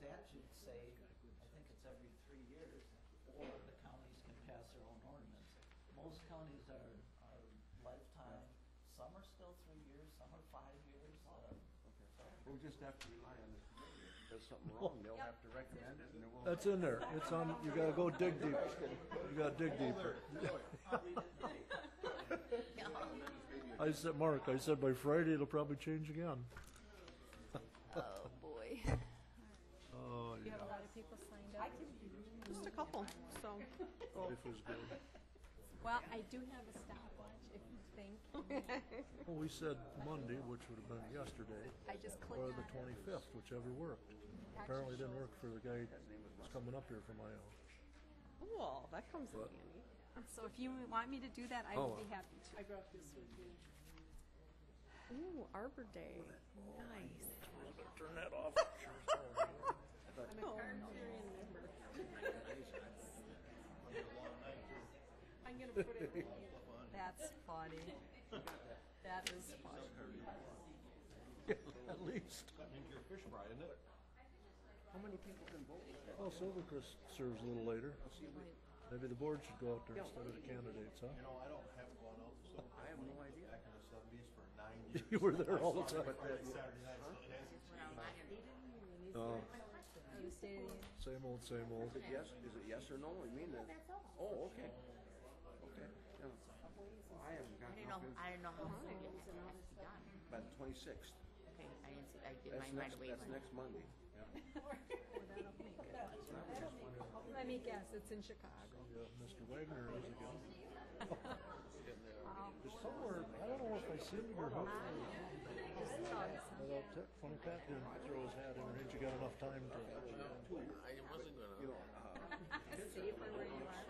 statutes say, I think it's every 3 years, or the counties can pass their own ordinance. Most counties are lifetime, some are still 3 years, some are 5 years. We'll just have to rely on this committee. If there's something wrong, they'll have to recommend it, and then we'll. That's in there. It's on, you gotta go dig deep. You gotta dig deeper. I said, Mark, I said by Friday it'll probably change again. Oh, boy. Oh, You have a yeah. lot of people signed up? Just a couple, so. Life is good. Well, I do have a stopwatch if you think. Well, we said Monday, which would have been yesterday, I just clicked or on the it. 25th, whichever worked. Apparently it didn't work for the guy who's coming up here from Iowa. Cool, that comes in What? handy. So if you want me to do that, I Oh. would be happy to. I brought this with me. Ooh, Arbor Day. Nice. Turn that off. I'm a card-carrying member. I'm gonna put it. That's funny. That is funny. At least. How many people can vote? Well, Silvercrest serves a little later. Maybe the board should go out there instead of the candidates, huh? You know, I haven't gone out to Silver. I have no idea. Back in the 70s for 9 years. You were there all the time. Saturday night, so it hasn't. Oh, You stay same old, same old. Is it yes? Is it yes or no? I mean that. Oh, okay. Okay. Yeah. Well, I haven't gotten. I didn't know how soon it has to be done. By the 26th. Okay, I didn't see, I did That's mine right next. away. That's next Monday. Yeah. Let me guess, it's in Chicago. Yeah, Mr. Wagner is again. There's somewhere, I don't know if I seen it or hopefully. Although Funny Pat didn't throw his hat in range, you got enough time to. I wasn't gonna. You know, Safer where you are.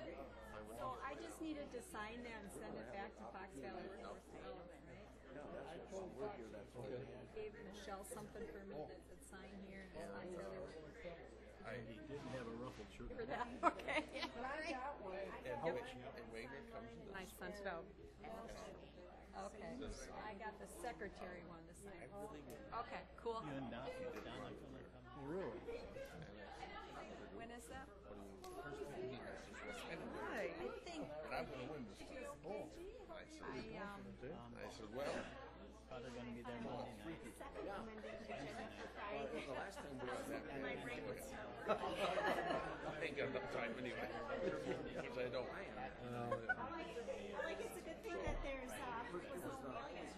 So I just needed to sign that and send it back to Fox Valley Workforce Development, right? yeah, that's what we're here. That's all. Gave Michelle something for me that said sign here and Fox Valley Workforce. He didn't have a ruffled shirt. For that, okay. And Wagner comes in. I sent it out. Okay, so I got the secretary one to sign. Okay, cool. You and Don, I feel like I'm Really? When is that? Hi. I think But I'm gonna win this time. I said, well, Probably gonna be there Monday night. The last time we were that My brain was so. I ain't got enough time anyway. Because I don't. Like, it's a good thing that there's,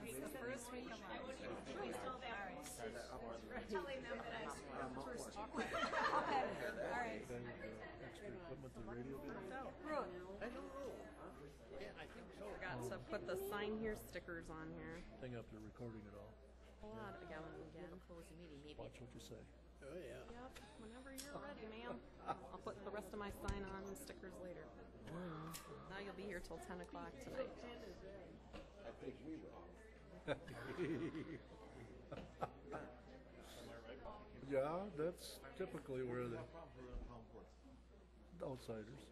it's the first week of March. we still have telling them that I was first. Okay, all right. Extra equipment, the radio did. Ruth, I don't know. Yeah, I think so. Forgot to put the sign here stickers on here. Thing up there recording it all. Pull out again and again. Close the meeting, maybe. Watch what you say. Oh, yeah. Yep, whenever you're ready, ma'am. I'll put the rest of my sign on and stickers later. Now you'll be here till 10 o'clock tonight. I think we will. Yeah, that's typically where the outsiders.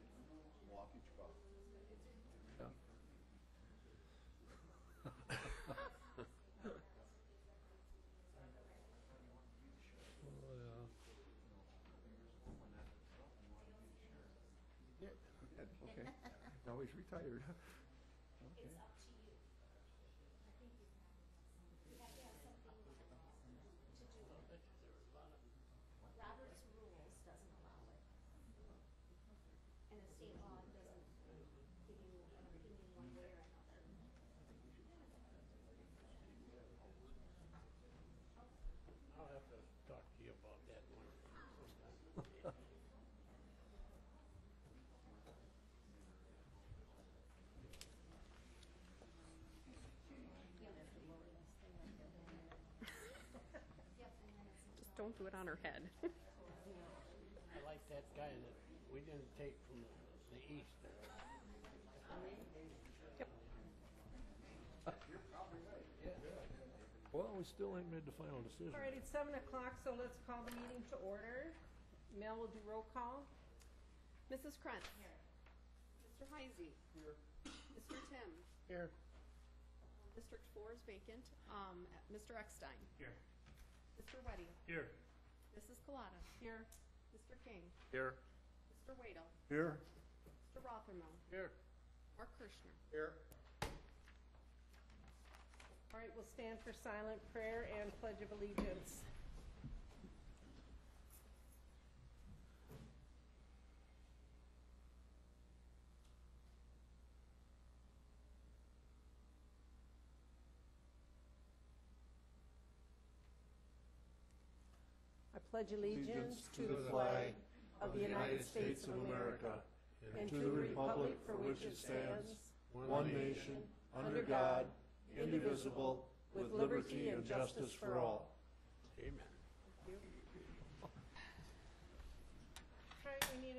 Milwaukee, Chicago. Yeah. Oh, yeah. Okay. Now he's retired. Okay. It's up to you. I think you have to have something to do. Robert's rules doesn't allow it. And the state law doesn't give you an opinion one way or another. I'll have to talk to you about that one. Just don't do it on her head. I like that guy that we didn't take from the east there. Yep. Well, we still ain't made the final decision. All right, it's 7 o'clock, so let's call the meeting to order. Mel will do roll call. Mrs. Krentz. Mr. Heisey. Here. Mr. Tim. Here. District 4 is vacant. Mr. Eckstein. Here. Mr. Weddy. Here. Mrs. Colada. Here. Mr. King. Here. Mr. Waddle. Here. Mr. Rothermel. Here. Mark Kirschner. Here. All right, we'll stand for silent prayer and pledge of allegiance. I pledge allegiance to the flag of the United States of America and to the republic for which it stands, one nation, under God, indivisible, with liberty and justice for all. Amen. All right, we need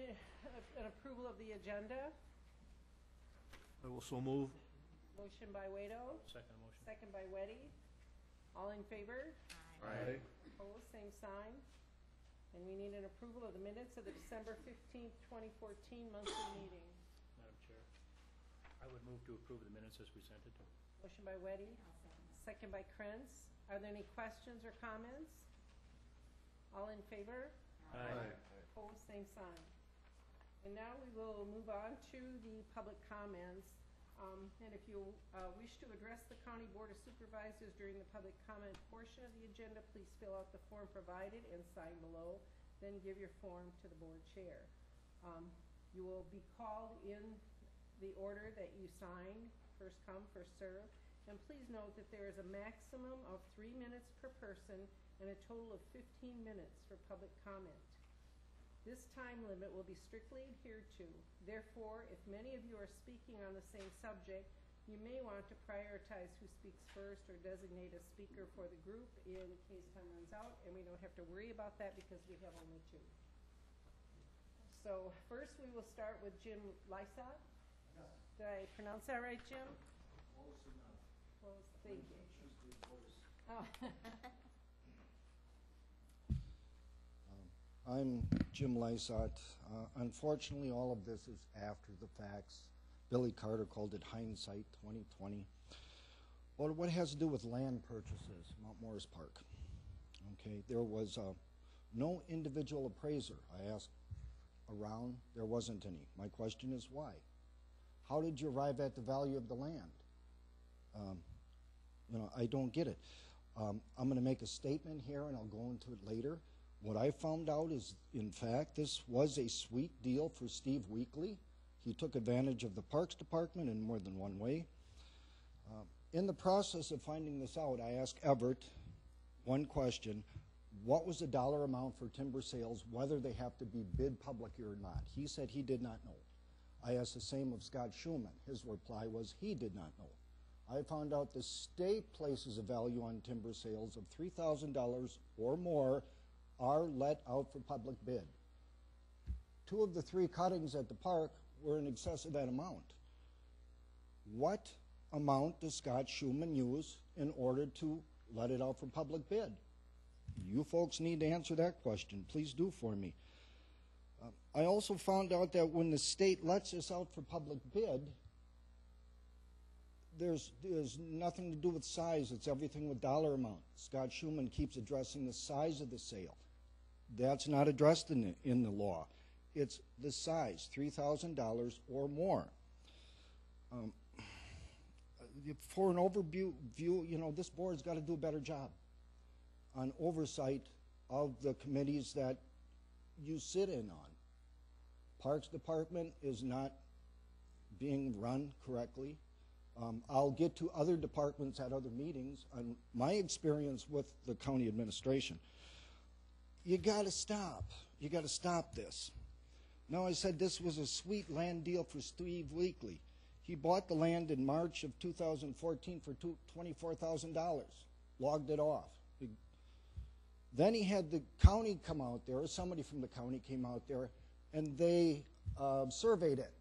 an approval of the agenda. I will so move. Motion by Waito, Second motion. second by Weddy. All in favor? Aye. Opposed, same sign. And we need an approval of the minutes of the December 15th, 2014 monthly meeting. Madam Chair, I would move to approve the minutes as presented. Motion by Weddy, second by Krentz. Are there any questions or comments? All in favor? Aye. Opposed, same sign. And now we will move on to the public comments. And if you wish to address the County Board of Supervisors during the public comment portion of the agenda, please fill out the form provided and sign below. Then give your form to the board chair. You will be called in the order that you signed, first come, first serve. And please note that there is a maximum of 3 minutes per person and a total of 15 minutes for public comment. This time limit will be strictly adhered to. Therefore, if many of you are speaking on the same subject, you may want to prioritize who speaks first or designate a speaker for the group in case time runs out, and we don't have to worry about that because we have only 2. So first we will start with Jim Lysot. Yes. Did I pronounce that right, Jim? Close enough. Close, thank you. Oh. I'm Jim Lysot. Unfortunately, all of this is after the facts. Billy Carter called it hindsight 2020. Well, what has to do with land purchases, Mount Morris Park. Okay, there was no individual appraiser. I asked around, there wasn't any. My question is why? How did you arrive at the value of the land? I don't get it. I'm going to make a statement here and I'll go into it later. What I found out is, in fact, this was a sweet deal for Steve Weekly. He took advantage of the Parks Department in more than one way. In the process of finding this out, I asked Everett one question: what was the dollar amount for timber sales, whether they have to be bid publicly or not? He said he did not know. I asked the same of Scott Schumann. His reply was he did not know. I found out the state places a value on timber sales of $3,000 or more are let out for public bid. 2 of the 3 cuttings at the park were in excess of that amount. What amount does Scott Schumann use in order to let it out for public bid? You folks need to answer that question. Please do for me. I also found out that when the state lets this out for public bid, there's nothing to do with size. It's everything with dollar amount. Scott Schumann keeps addressing the size of the sale. That's not addressed in the law. It's the size, $3,000 or more. For an overview, this board's got to do a better job on oversight of the committees that you sit in on. Parks Department is not being run correctly. I'll get to other departments at other meetings on my experience with the county administration. You got to stop. You got to stop this. Now, I said this was a sweet land deal for Steve Weekly. He bought the land in March of 2014 for $24,000, logged it off. Then he had the county come out there, or somebody from the county came out there, and they surveyed it,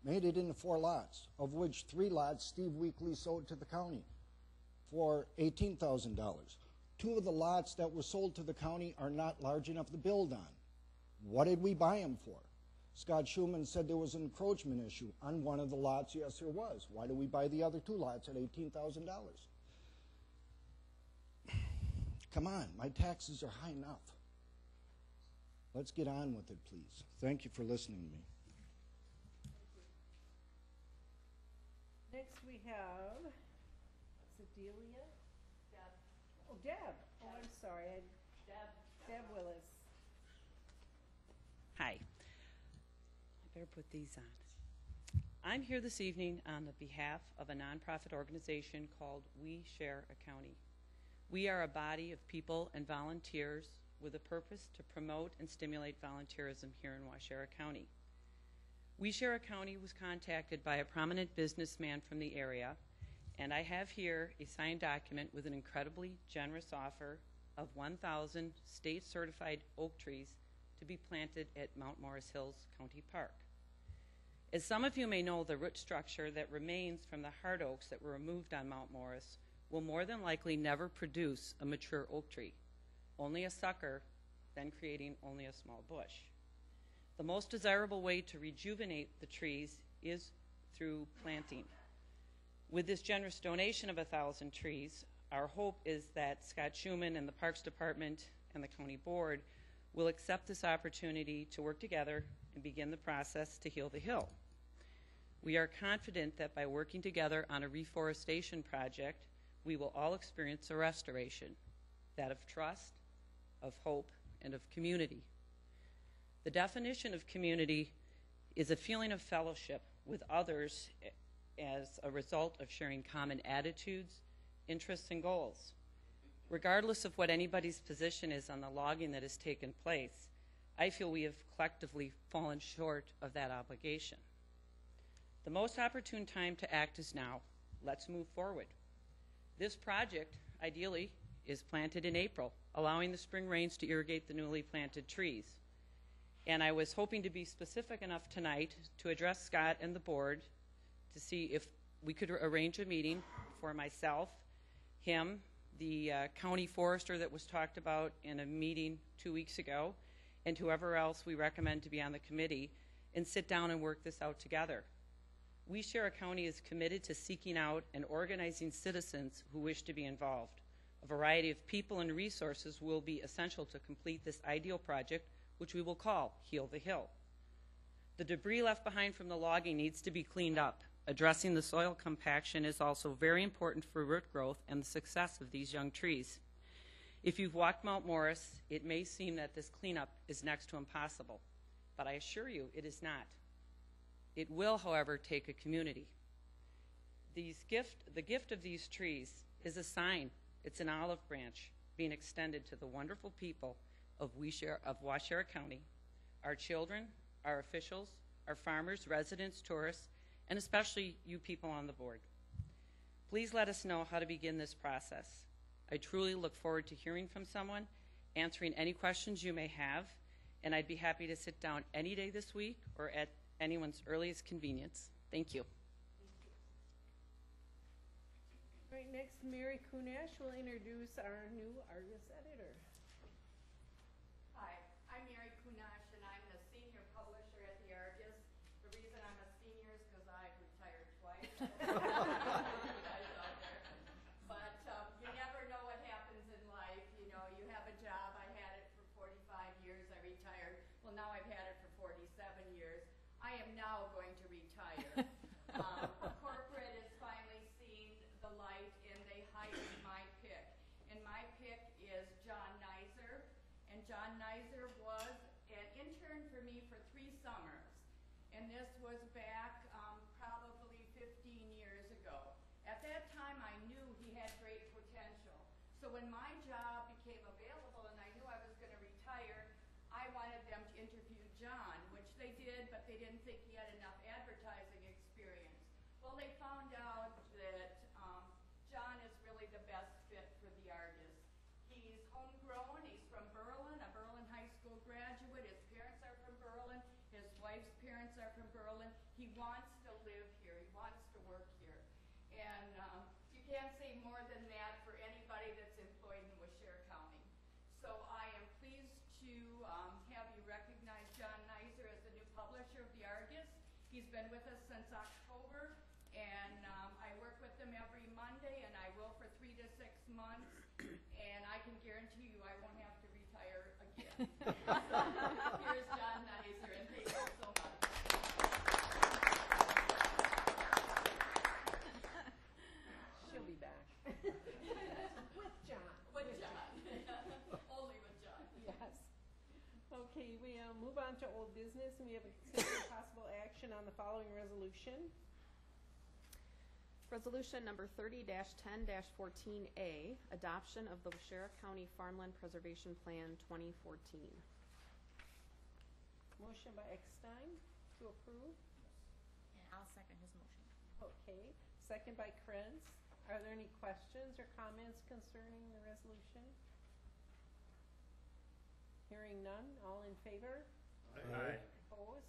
made it into 4 lots, of which 3 lots Steve Weekly sold to the county for $18,000. 2 of the lots that were sold to the county are not large enough to build on. What did we buy them for? Scott Schumann said there was an encroachment issue on one of the lots. Yes, there was. Why did we buy the other 2 lots at $18,000? Come on, my taxes are high enough. Let's get on with it, please. Thank you for listening to me. Next we have Sedelia? Deb. Oh, Deb. Oh, I'm sorry. Deb Willis. Hi. I better put these on. I'm here this evening on the behalf of a nonprofit organization called We Share a County. We are a body of people and volunteers with a purpose to promote and stimulate volunteerism here in Waushara County. We Share a County was contacted by a prominent businessman from the area, and I have here a signed document with an incredibly generous offer of 1,000 state-certified oak trees to be planted at Mount Morris Hills County Park. As some of you may know, the root structure that remains from the hard oaks that were removed on Mount Morris will more than likely never produce a mature oak tree, only a sucker, then creating only a small bush. The most desirable way to rejuvenate the trees is through planting. With this generous donation of 1,000 trees, our hope is that Scott Schumann and the Parks Department and the County Board will accept this opportunity to work together and begin the process to heal the hill. We are confident that by working together on a reforestation project, we will all experience a restoration, that of trust, of hope, and of community. The definition of community is a feeling of fellowship with others as a result of sharing common attitudes, interests, and goals. Regardless of what anybody's position is on the logging that has taken place, I feel we have collectively fallen short of that obligation. The most opportune time to act is now. Let's move forward. This project, ideally, is planted in April, allowing the spring rains to irrigate the newly planted trees. And I was hoping to be specific enough tonight to address Scott and the board to see if we could arrange a meeting for myself, him, the county forester that was talked about in a meeting 2 weeks ago, and whoever else we recommend to be on the committee, and sit down and work this out together. We Share a County is committed to seeking out and organizing citizens who wish to be involved. A variety of people and resources will be essential to complete this ideal project, which we will call Heal the Hill. The debris left behind from the logging needs to be cleaned up. Addressing the soil compaction is also very important for root growth and the success of these young trees. If you've walked Mount Morris, it may seem that this cleanup is next to impossible, but I assure you it is not. It will, however, take a community. The gift of these trees is a sign. It's an olive branch being extended to the wonderful people of Waushara County, our children, our officials, our farmers, residents, tourists, and especially you people on the board. Please let us know how to begin this process. I truly look forward to hearing from someone, answering any questions you may have, and I'd be happy to sit down any day this week or at anyone's earliest convenience. Thank you. All right, next, Mary Kunash will introduce our new Argus editor. Hi, I'm Mary Kunash, and I'm the senior publisher at the Argus. The reason I'm a senior is because I've retired twice. But you never know what happens in life. You know, you have a job. I had it for 45 years. I retired. Well, now I've had it for 47 years. I am now going to retire. Corporate has finally seen the light, and they hired my pick. And my pick is John Nizer. And John Nizer was an intern for me for 3 summers. And this was back probably 15 years ago. At that time, I knew he had great potential. So when my job became available and I knew I was going to retire, I wanted them to interview John, which they did, but they didn't think he had enough advertising experience. Well, they found out that John is really the best fit for the Argus. He's homegrown. He's from Berlin, a Berlin High School graduate. His parents are from Berlin. His wife's parents are from Berlin. He wants to live here. He wants to work here. And you can't say more than that for anybody that's employed in Waushara County. So I am pleased to have you recognize John Nizer as the new publisher of the Argus. He's been with us since October, and I work with him every Monday, and I will for 3 to 6 months, and I can guarantee you I won't have to retire again. Okay, we move on to old business, and we have a consider possible action on the following resolution. Resolution number 30-10-14A, adoption of the Sheriff County Farmland Preservation Plan 2014. Motion by Eckstein to approve. And I'll second his motion. Okay, second by Krenz. Are there any questions or comments concerning the resolution? Hearing none, all in favor? Aye. Opposed?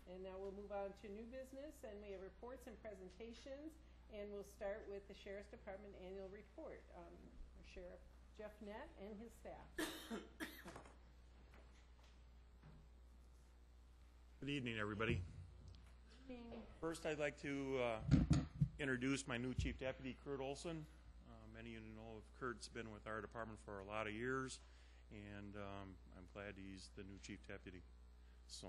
And now we'll move on to new business, and we have reports and presentations, and we'll start with the Sheriff's Department annual report. Sheriff Jeff Nett and his staff. Good evening, everybody. First, I'd like to introduce my new Chief Deputy, Kurt Olson. Many of you know Kurt's been with our department for a lot of years, and I'm glad he's the new Chief Deputy. So,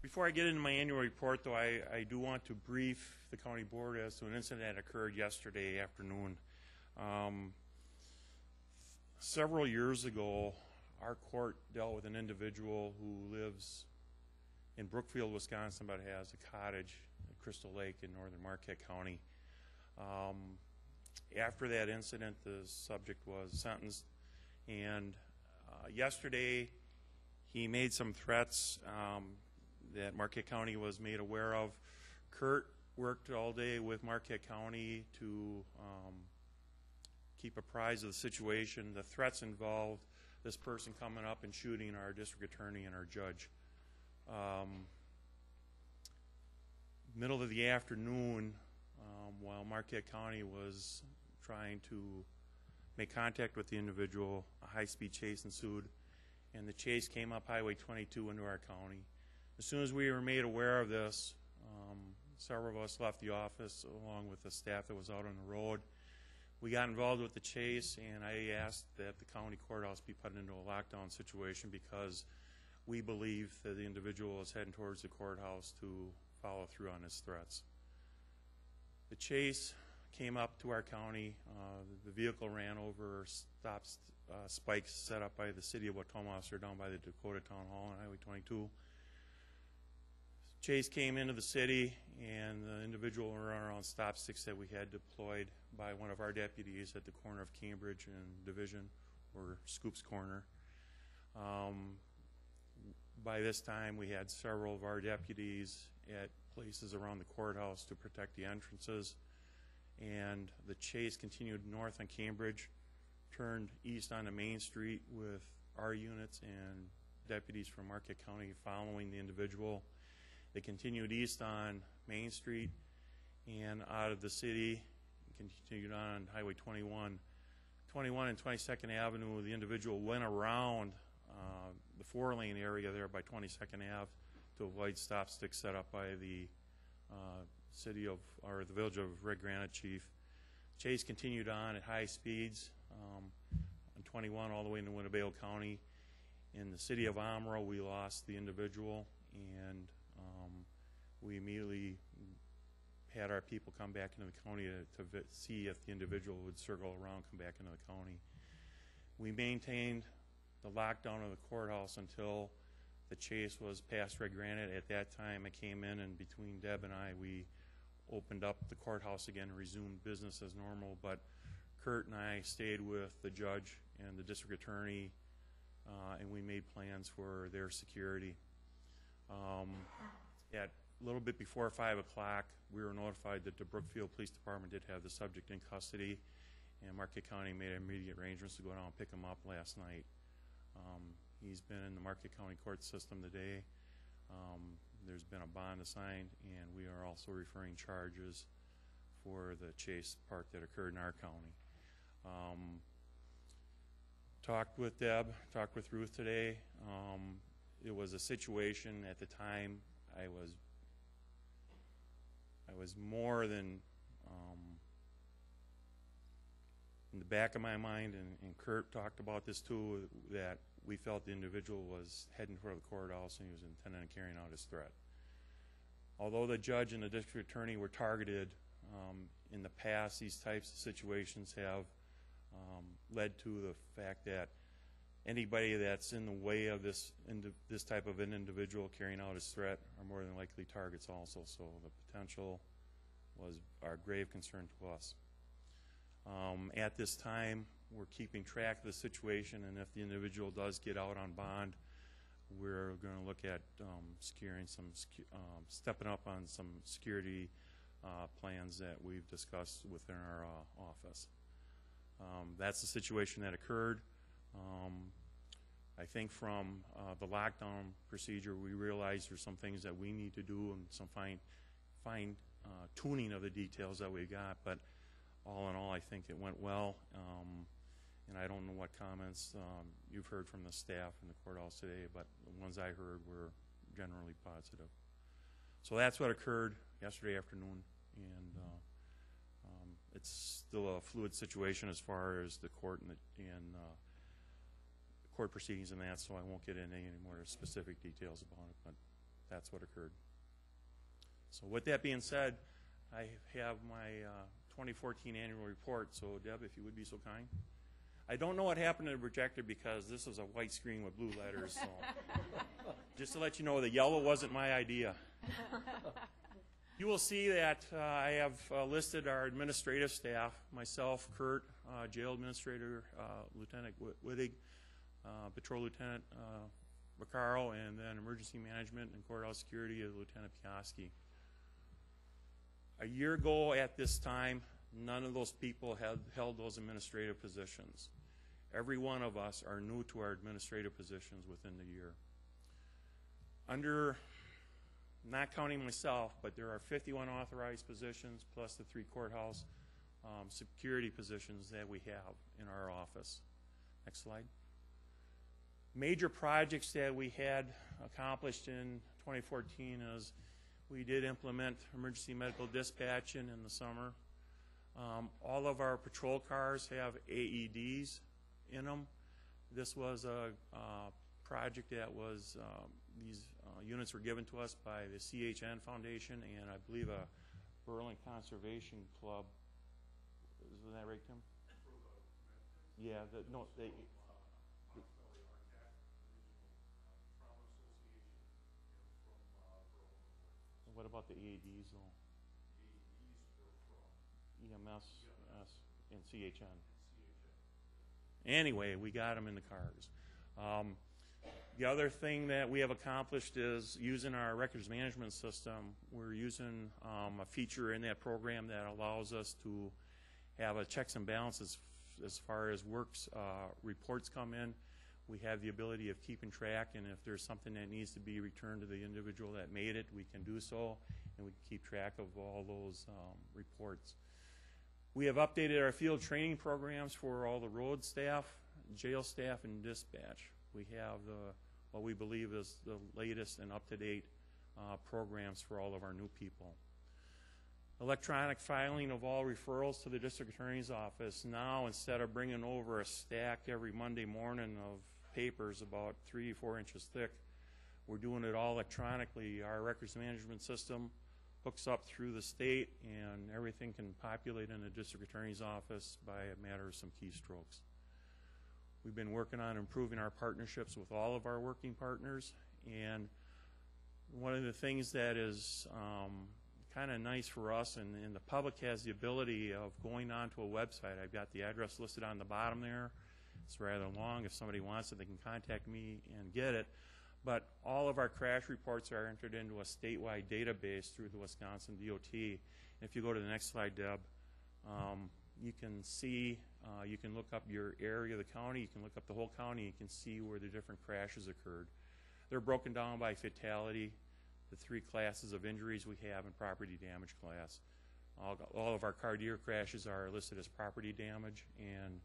before I get into my annual report, though, I do want to brief the county board as to an incident that occurred yesterday afternoon. Several years ago, our court dealt with an individual who lives in Brookfield, Wisconsin, but has a cottage at Crystal Lake in northern Marquette County. After that incident, the subject was sentenced, and yesterday he made some threats that Marquette County was made aware of. Kurt worked all day with Marquette County to keep apprised of the situation. The threats involved this person coming up and shooting our district attorney and our judge. Middle of the afternoon, while Marquette County was trying to make contact with the individual, a high-speed chase ensued, and the chase came up Highway 22 into our county. As soon as we were made aware of this, several of us left the office along with the staff that was out on the road. We got involved with the chase, and I asked that the county courthouse be put into a lockdown situation because we believe that the individual is heading towards the courthouse to follow through on his threats. The chase came up to our county. The vehicle ran over spikes set up by the city of Watomos or down by the Dakota Town Hall on Highway 22. Chase came into the city, and the individual ran around stop sticks that we had deployed by one of our deputies at the corner of Cambridge and Division, or Scoops Corner. By this time, we had several of our deputies at places around the courthouse to protect the entrances, and the chase continued north on Cambridge, turned east onto Main Street with our units and deputies from Marquette County following the individual. They continued east on Main Street and out of the city, and continued on Highway 21. 21 and 22nd Avenue, the individual went around the 4-lane area there by 22nd Ave to avoid stop sticks set up by the the village of Red Granite Chief. Chase continued on at high speeds on 21 all the way into Winnebago County. In the city of Amro, we lost the individual, and we immediately had our people come back into the county to see if the individual would circle around, come back into the county. We maintained the lockdown of the courthouse until the chase was past Red Granite. At that time, I came in, and between Deb and I, we opened up the courthouse again and resumed business as normal, but Kurt and I stayed with the judge and the district attorney, and we made plans for their security. At a little bit before 5 o'clock, we were notified that the Brookfield Police Department did have the subject in custody, and Marquette County made immediate arrangements to go down and pick him up last night. He's been in the Marquette County court system today. There's been a bond assigned, and we are also referring charges for the chase part that occurred in our county. Talked with Deb, talked with Ruth today. It was a situation at the time I was more than in the back of my mind, and Kurt talked about this too, that we felt the individual was heading for the courthouse and he was intending on carrying out his threat. Although the judge and the district attorney were targeted, in the past these types of situations have led to the fact that anybody that's in the way of this type of an individual carrying out his threat are more than likely targets also. So the potential was our grave concern to us. At this time, we're keeping track of the situation, and if the individual does get out on bond, we're going to look at stepping up on some security plans that we've discussed within our office. That's the situation that occurred. I think from the lockdown procedure, we realized there's some things that we need to do and some fine tuning of the details that we got, but all in all, I think it went well. And I don't know what comments you've heard from the staff in the courthouse today, but the ones I heard were generally positive. So that's what occurred yesterday afternoon, and it's still a fluid situation as far as the court and court proceedings and that, so I won't get into any more specific details about it, but that's what occurred. So with that being said, I have my 2014 annual report, so Deb, if you would be so kind. I don't know what happened to the projector because this is a white screen with blue letters, so just to let you know, the yellow wasn't my idea. You will see that I have listed our administrative staff, myself, Kurt, Jail Administrator, Lieutenant Wittig, Patrol Lieutenant Vaccaro, and then Emergency Management and Courthouse Security, Lieutenant Piaski. A year ago at this time, none of those people had held those administrative positions. Every one of us are new to our administrative positions within the year. Under, not counting myself, but there are 51 authorized positions plus the 3 courthouse security positions that we have in our office. Next slide. Major projects that we had accomplished in 2014 is we did implement emergency medical dispatching in the summer. All of our patrol cars have AEDs in them. This was a project that was, these units were given to us by the CHN Foundation and I believe a Berlin Conservation Club. Isn't that right, Tim? Yeah, what about the AEDs though? EMS and CHN. Anyway, we got them in the cars. The other thing that we have accomplished is using our records management system. We're using a feature in that program that allows us to have a checks and balances as far as works reports come in. We have the ability of keeping track, and if there's something that needs to be returned to the individual that made it, we can do so, and we can keep track of all those reports. We have updated our field training programs for all the road staff, jail staff, and dispatch. We have what we believe is the latest and up-to-date programs for all of our new people. Electronic filing of all referrals to the district attorney's office. Now, instead of bringing over a stack every Monday morning of papers about 3 or 4 inches thick, we're doing it all electronically. Our records management system hooks up through the state, and everything can populate in the district attorney's office by a matter of some keystrokes. We've been working on improving our partnerships with all of our working partners, and one of the things that is kind of nice for us, and the public has the ability of going onto a website. I've got the address listed on the bottom there. It's rather long. If somebody wants it, they can contact me and get it. But all of our crash reports are entered into a statewide database through the Wisconsin DOT. If you go to the next slide, Deb, you can see, you can look up your area of the county, you can look up the whole county, you can see where the different crashes occurred. They're broken down by fatality, the 3 classes of injuries we have, and property damage class. All of our car deer crashes are listed as property damage, and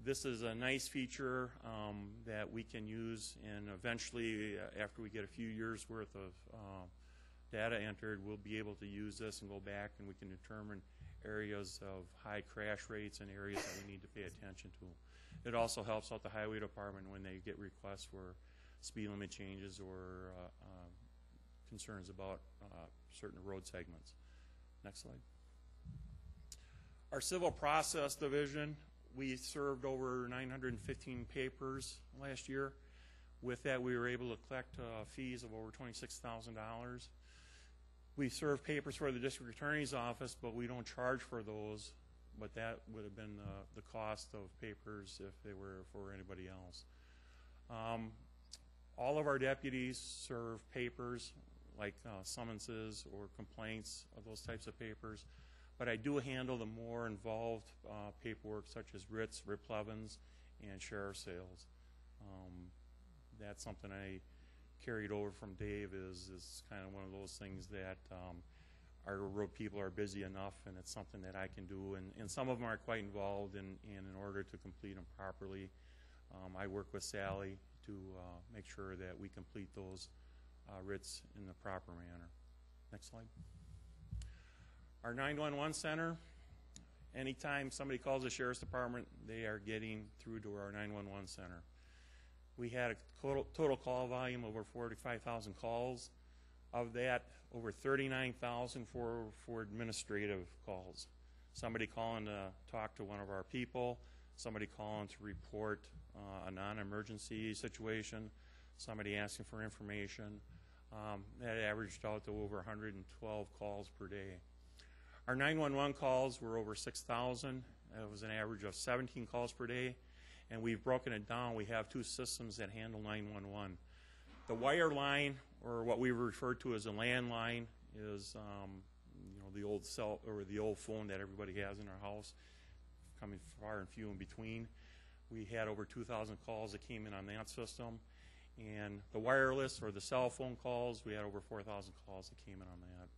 this is a nice feature that we can use, and eventually, after we get a few years worth of data entered, we'll be able to use this and go back and we can determine areas of high crash rates and areas that we need to pay attention to. It also helps out the highway department when they get requests for speed limit changes or concerns about certain road segments. Next slide. Our civil process division, we served over 915 papers last year. With that, we were able to collect fees of over $26,000. We serve papers for the district attorney's office, but we don't charge for those. But that would have been the cost of papers if they were for anybody else. All of our deputies serve papers like summonses or complaints of those types of papers. But I do handle the more involved paperwork such as writs, replevins, and sheriff sales. That's something I carried over from Dave is kind of one of those things that our road people are busy enough, and it's something that I can do. And some of them are quite involved, and in order to complete them properly, I work with Sally to make sure that we complete those writs in the proper manner. Next slide. Our 911 center, anytime somebody calls the sheriff's department, they are getting through to our 911 center. We had a total call volume of over 45,000 calls. Of that, over 39,000 for administrative calls. Somebody calling to talk to one of our people, somebody calling to report a non-emergency situation, somebody asking for information. That averaged out to over 112 calls per day. Our 911 calls were over 6,000. It was an average of 17 calls per day. And we've broken it down. We have two systems that handle 911. The wire line, or what we refer to as a landline, is the old cell or the old phone that everybody has in our house, coming far and few in between. We had over 2,000 calls that came in on that system. And the wireless or the cell phone calls, we had over 4,000 calls that came in on that.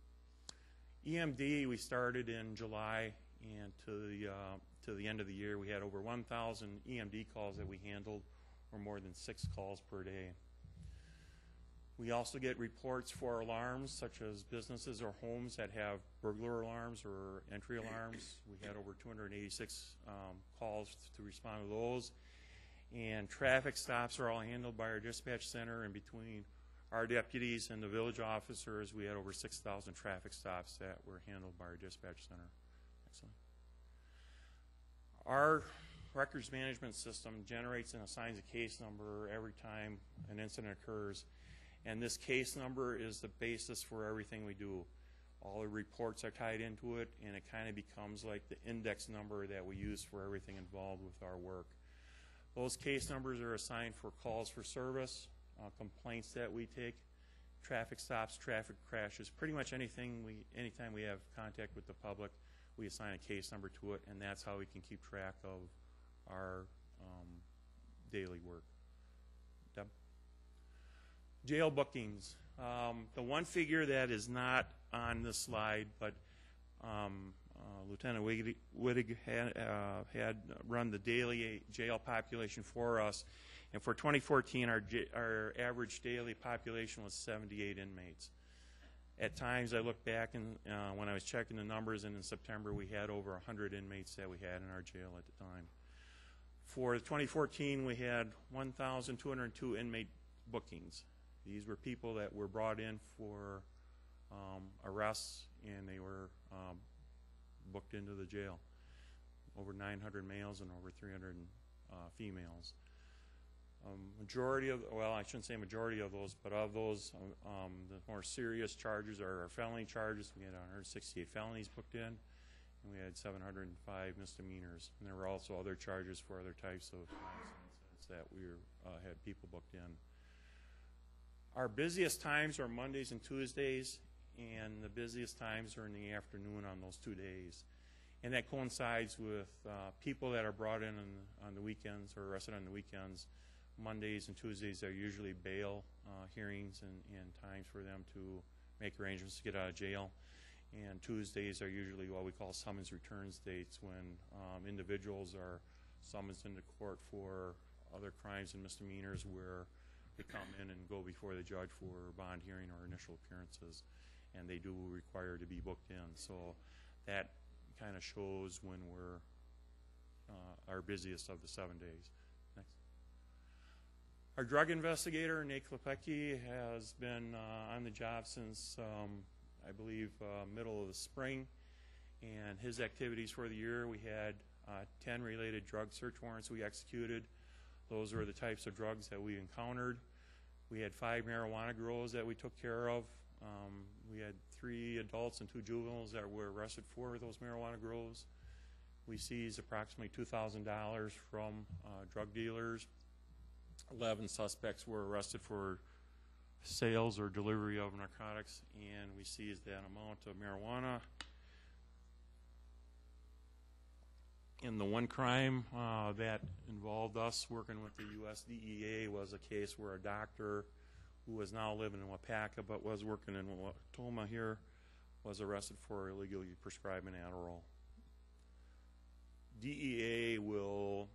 EMD, we started in July, and to the end of the year, we had over 1,000 EMD calls that we handled, or more than 6 calls per day. We also get reports for alarms, such as businesses or homes that have burglar alarms or entry alarms. We had over 286 calls to respond to those. And traffic stops are all handled by our dispatch center, and between our deputies and the village officers, we had over 6,000 traffic stops that were handled by our dispatch center. Excellent. Our records management system generates and assigns a case number every time an incident occurs. And this case number is the basis for everything we do. All the reports are tied into it, and it kind of becomes like the index number that we use for everything involved with our work. Those case numbers are assigned for calls for service, complaints that we take, traffic stops, traffic crashes, pretty much anything anytime we have contact with the public, we assign a case number to it, and that's how we can keep track of our daily work. Deb? Jail bookings. The one figure that is not on this slide, but Lieutenant Wittig had run the daily jail population for us, and for 2014 our average daily population was 78 inmates. At times I look back and when I was checking the numbers, and in September we had over 100 inmates that we had in our jail at the time. For 2014 we had 1,202 inmate bookings. These were people that were brought in for arrests, and they were booked into the jail. Over 900 males and over 300 females. Majority of, well, I shouldn't say majority of those, but of those, the more serious charges are our felony charges. We had 168 felonies booked in, and we had 705 misdemeanors. And there were also other charges for other types of incidents that we had people booked in. Our busiest times are Mondays and Tuesdays, and the busiest times are in the afternoon on those 2 days. And that coincides with people that are brought in on the weekends or arrested on the weekends. Mondays and Tuesdays are usually bail hearings and times for them to make arrangements to get out of jail. And Tuesdays are usually what we call summons returns dates, when individuals are summoned into court for other crimes and misdemeanors, where they come in and go before the judge for bond hearing or initial appearances, and they do require to be booked in. So that kind of shows when we're our busiest of the 7 days. Next. Our drug investigator, Nate Klepecki, has been on the job since I believe middle of the spring, And his activities for the year, we had 10 related drug search warrants we executed. Those were the types of drugs that we encountered. We had 5 marijuana grows that we took care of. We had 3 adults and 2 juveniles that were arrested for those marijuana grows. We seized approximately $2,000 from drug dealers. 11 suspects were arrested for sales or delivery of narcotics, and we seized that amount of marijuana. And the one crime that involved us working with the U.S. DEA was a case where a doctor who was now living in Wapaka but was working in Watoma here was arrested for illegally prescribing Adderall. DEA will,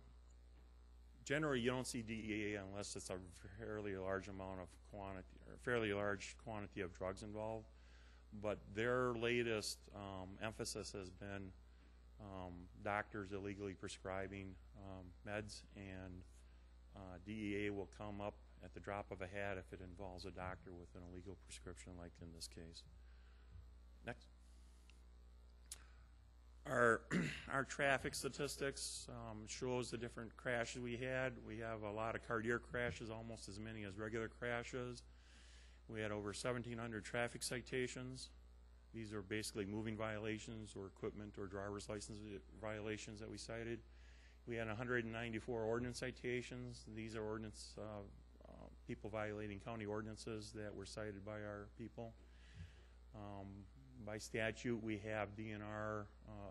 generally you don't see DEA unless it's a fairly large amount of quantity, or fairly large quantity of drugs involved, but their latest emphasis has been doctors illegally prescribing meds, and DEA will come up at the drop of a hat if it involves a doctor with an illegal prescription, like in this case. Next. Our traffic statistics shows the different crashes we had. We have a lot of cardiac crashes, almost as many as regular crashes. We had over 1,700 traffic citations. These are basically moving violations or equipment or driver's license violations that we cited. We had 194 ordinance citations. These are ordinance people violating county ordinances that were cited by our people. By statute, we have DNR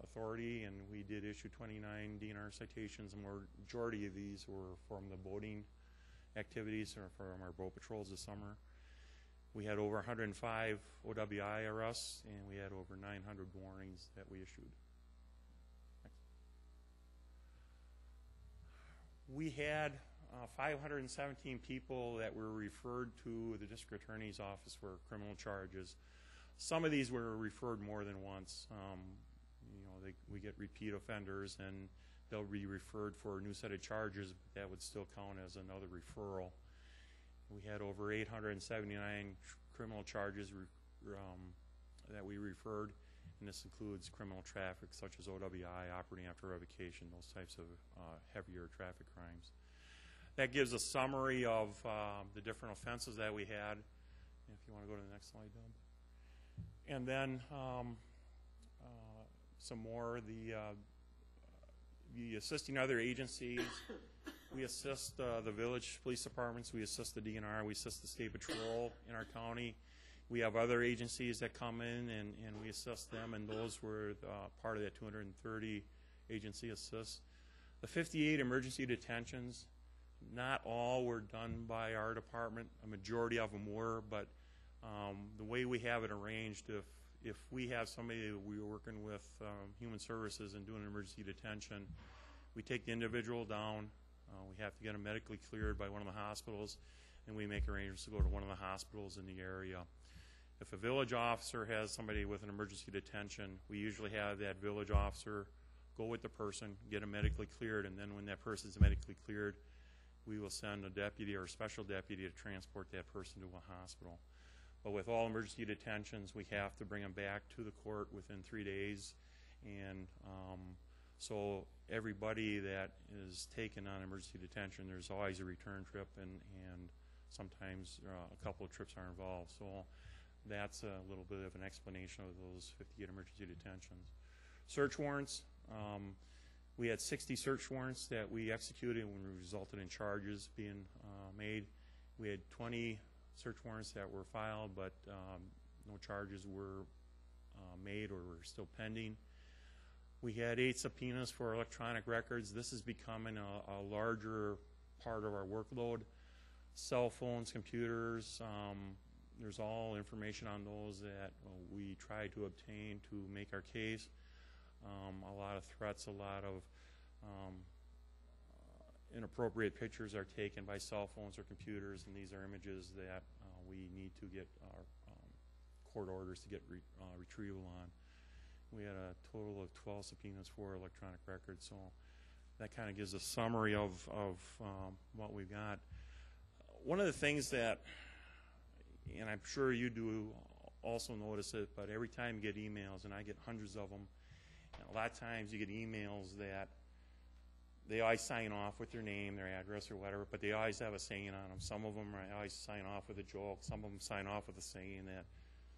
authority, and we did issue 29 DNR citations. The majority of these were from the boating activities or from our boat patrols this summer. We had over 105 OWI arrests, and we had over 900 warnings that we issued. Next. We had 517 people that were referred to the district attorney's office for criminal charges. Some of these were referred more than once. We get repeat offenders, and they'll be referred for a new set of charges, but that would still count as another referral. We had over 879 criminal charges that we referred, and this includes criminal traffic such as OWI, operating after revocation, those types of heavier traffic crimes. That gives a summary of the different offenses that we had. If you want to go to the next slide, Deb. And then some more, the assisting other agencies. We assist the village police departments, we assist the DNR, we assist the state patrol in our county. We have other agencies that come in and we assist them, and those were part of that 230 agency assists. The 58 emergency detentions, not all were done by our department. A majority of them were, but the way we have it arranged, if we have somebody that we were working with Human Services and doing an emergency detention, we take the individual down. We have to get them medically cleared by one of the hospitals, and we make arrangements to go to one of the hospitals in the area. If a village officer has somebody with an emergency detention, we usually have that village officer go with the person, get them medically cleared, and then when that person's medically cleared, we will send a deputy or a special deputy to transport that person to a hospital. But with all emergency detentions, we have to bring them back to the court within 3 days, and so everybody that is taken on emergency detention, there's always a return trip, and sometimes a couple of trips are involved. So that's a little bit of an explanation of those 58 emergency detentions. Search warrants. We had 60 search warrants that we executed when we resulted in charges being made. We had 20 search warrants that were filed, but no charges were made or were still pending. We had 8 subpoenas for electronic records. This is becoming a larger part of our workload. Cell phones, computers, there's all information on those that we try to obtain to make our case. A lot of threats, a lot of inappropriate pictures are taken by cell phones or computers, and these are images that we need to get our court orders to get retrieval on. We had a total of 12 subpoenas for electronic records, so that kind of gives a summary of what we've got. One of the things that, and I'm sure you do also notice it, but every time you get emails, and I get hundreds of them, And a lot of times you get emails that they always sign off with their name, their address, or whatever, but they always have a saying on them. Some of them always sign off with a joke. Some of them sign off with a saying that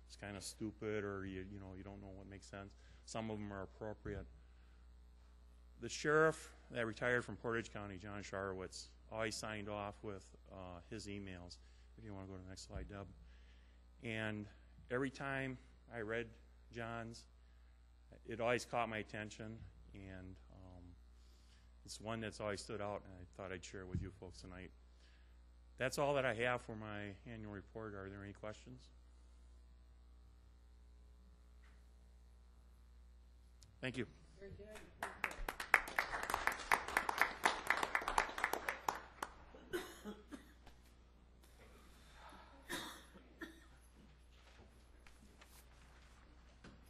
it's kind of stupid, or you don't know what makes sense. Some of them are appropriate. The sheriff that retired from Portage County, John Sharowitz, always signed off with his emails. If you want to go to the next slide, Deb. And every time I read John's, it always caught my attention, and it's one that's always stood out, and I thought I'd share it with you folks tonight. That's all that I have for my annual report. Are there any questions? Thank you. Very good.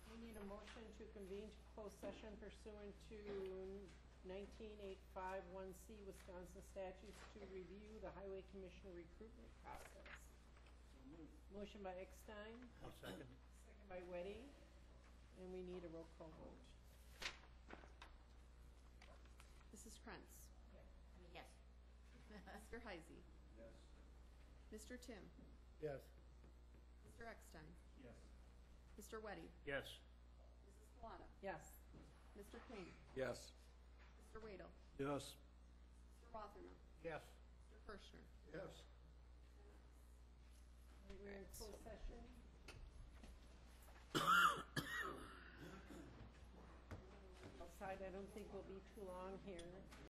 We need a motion to convene to close session pursuant to 19851C Wisconsin statutes to review the Highway Commissioner recruitment process. Motion by Eckstein. I'll second. Second by Weddy. And we need a roll call vote. Mrs. Krantz. Yes. Mr. Heisey. Yes. Mr. Tim. Yes. Mr. Eckstein. Yes. Mr. Weddy. Yes. Mrs. Plata. Yes. Mr. King. Yes. Mr. Wadel. Yes. Mr. Rothermere. Yes. Mr. Kirschner. Yes. We're in closed session. Outside, I don't think we'll be